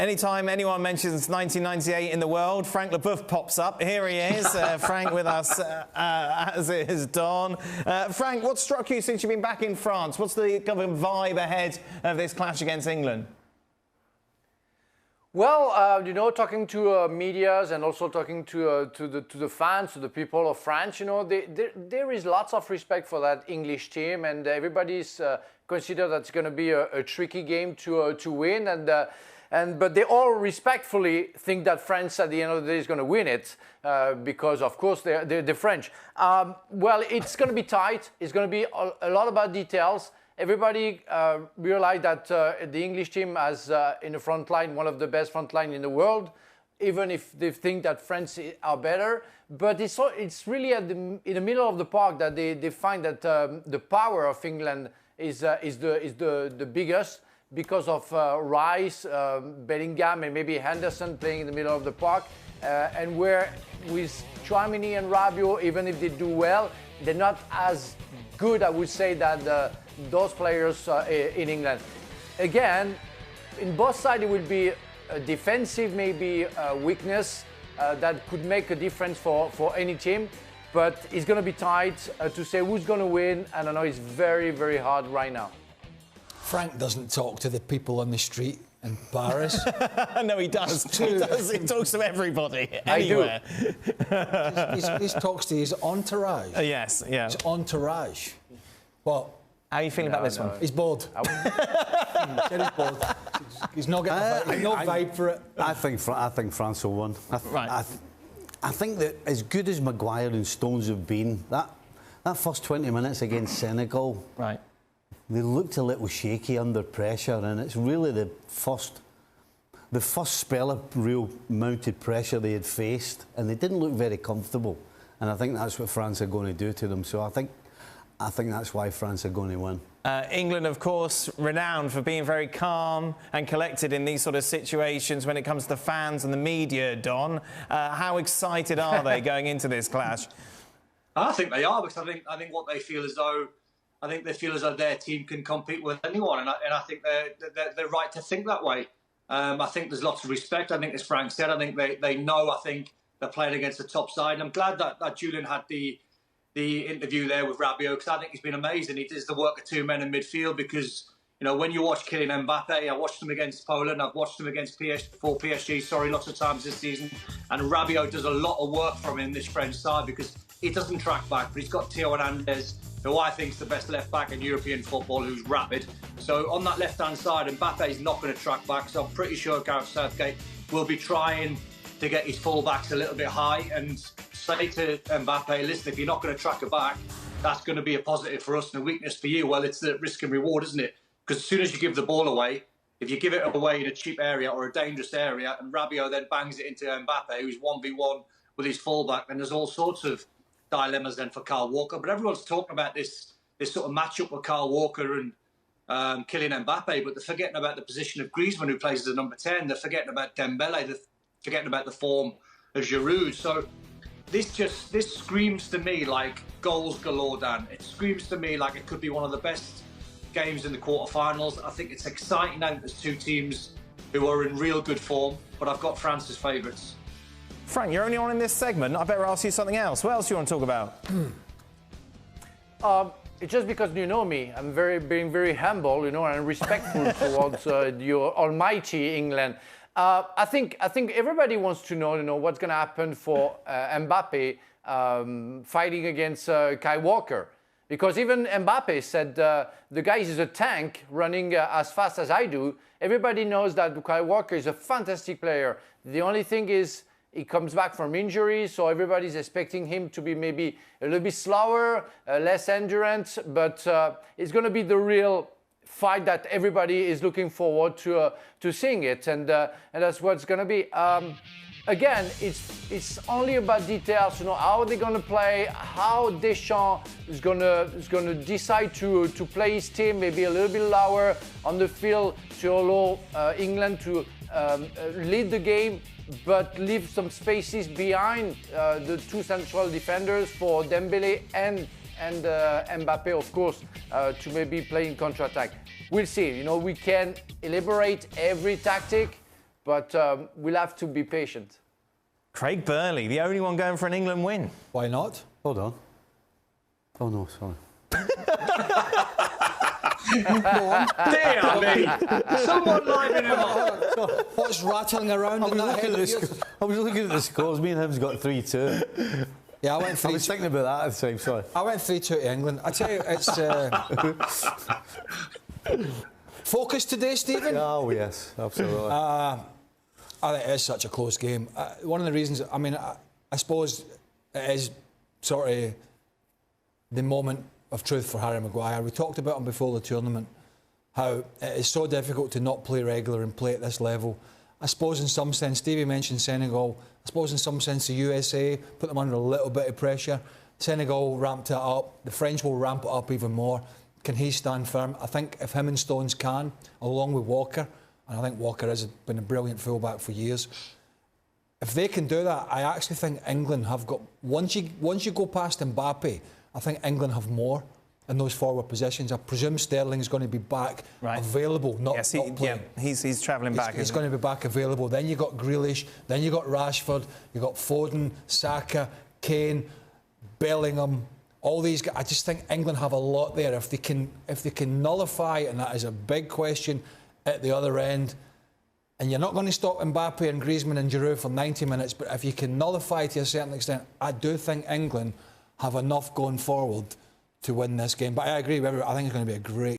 Anytime anyone mentions 1998 in the world, Frank Leboeuf pops up. Here he is, Frank with us, as is Don. Frank, what struck you since you've been back in France? What's the kind of vibe ahead of this clash against England? Well, you know, talking to medias and also talking to the fans, to the people of France, you know, there is lots of respect for that English team, and everybody's consider that it's going to be a tricky game to win, but they all respectfully think that France at the end of the day is going to win it because, of course, they're French. Well, it's going to be tight. It's going to be a lot about details. Everybody realized that the English team has in the front line one of the best front line in the world, even if they think that France are better. But it's really in the middle of the park that they find that the power of England is the biggest, because of Rice, Bellingham, and maybe Henderson playing in the middle of the park, and where with Tchouaméni and Rabiot, even if they do well, they're not as good, I would say, that those players in England. Again, in both sides it will be a defensive maybe weakness that could make a difference for any team, but it's going to be tight to say who's going to win, and I know it's very, very hard right now. Frank doesn't talk to the people on the street in Paris. No, he does. He talks to everybody, anywhere. He talks to his entourage. Yes, yeah. His entourage. Well, how are you feeling about this one? He's bored. He's bored. He's not getting no vibe for it. I think France will win. I think that as good as Maguire and Stones have been, that first 20 minutes against Senegal, right, they looked a little shaky under pressure, and it's really the first spell of real mounted pressure they had faced, and they didn't look very comfortable. And I think that's what France are going to do to them. So I think that's why France are going to win. England, of course, renowned for being very calm and collected in these sort of situations when it comes to fans and the media, Don. How excited are they going into this clash? I think they are, because I think what they feel as though, they feel as though their team can compete with anyone, and I think they're right to think that way. I think there's lots of respect. I think, as Frank said, I think they know. I think they're playing against the top side, and I'm glad that Julian had the interview there with Rabiot, because I think he's been amazing. He does the work of two men in midfield, because, you know, when you watch Kylian Mbappe, I watched him against Poland, I've watched him against PSG, lots of times this season, and Rabiot does a lot of work from him, this French side, because he doesn't track back, but he's got Theo Hernandez, who I think is the best left-back in European football, who's rapid. So on that left-hand side, Mbappe is not going to track back, so I'm pretty sure Gareth Southgate will be trying to get his full-backs a little bit high and say to Mbappe, listen, if you're not going to track it back, that's going to be a positive for us and a weakness for you. Well, it's the risk and reward, isn't it? Because as soon as you give the ball away, if you give it away in a cheap area or a dangerous area, and Rabiot then bangs it into Mbappe, who's 1v1 with his full-back, then there's all sorts of dilemmas then for Kyle Walker. But everyone's talking about this sort of matchup with Kyle Walker and Kylian Mbappe, but they're forgetting about the position of Griezmann, who plays as a number 10. They're forgetting about Dembele. They're forgetting about the form of Giroud. So this screams to me like goals galore, Dan. It screams to me like it could be one of the best games in the quarterfinals. I think it's exciting now that there's two teams who are in real good form, but I've got France as favourites. Frank, you're only on in this segment. I better ask you something else. What else do you want to talk about? It's just because you know me. I'm being very humble, you know, and respectful towards your almighty England. I think everybody wants to know, you know, what's going to happen for Mbappe fighting against Kyle Walker, because even Mbappe said the guy is a tank running as fast as I do. Everybody knows that Kyle Walker is a fantastic player. The only thing is, he comes back from injury, so everybody's expecting him to be maybe a little bit slower, less endurance, but it's going to be the real fight that everybody is looking forward to seeing it, and that's what it's going to be. Again, it's only about details. You know, how are they going to play? How Deschamps is going to decide to play his team maybe a little bit lower on the field to allow England to lead the game, but leave some spaces behind the two central defenders for Dembele and Mbappe, of course, to maybe play in counter-attack. We'll see. You know, we can elaborate every tactic, but we'll have to be patient. Craig Burley, the only one going for an England win. Why not? Hold on. Oh, no, sorry. Dear me! Someone lining him up. What's rattling around in that head of yours? I was looking at the scores. Me and him's got 3-2. Yeah, I went 3-2. I was thinking about that at the time, sorry. I went 3-2 to England. I tell you, it's... Focus today, Stephen? Oh, yes, absolutely. I think it is such a close game. One of the reasons, I mean, I suppose it is sort of the moment of truth for Harry Maguire. We talked about him before the tournament, how it is so difficult to not play regular and play at this level. I suppose in some sense, Stevie mentioned Senegal, I suppose in some sense the USA put them under a little bit of pressure. Senegal ramped it up, the French will ramp it up even more. Can he stand firm? I think if him and Stones can, along with Walker, and I think Walker has been a brilliant fullback for years, if they can do that, I actually think England have got, once you go past Mbappe, I think England have more in those forward positions. I presume Sterling's going to be back available, not playing. Yeah, he's travelling back. He's going to be back available. Then you've got Grealish, then you've got Rashford, you've got Foden, Saka, Kane, Bellingham, all these guys. I just think England have a lot there. If they can nullify, and that is a big question at the other end, and you're not going to stop Mbappe and Griezmann and Giroud for 90 minutes, but if you can nullify to a certain extent, I do think England have enough going forward to win this game. But I agree with everyone. I think it's going to be a great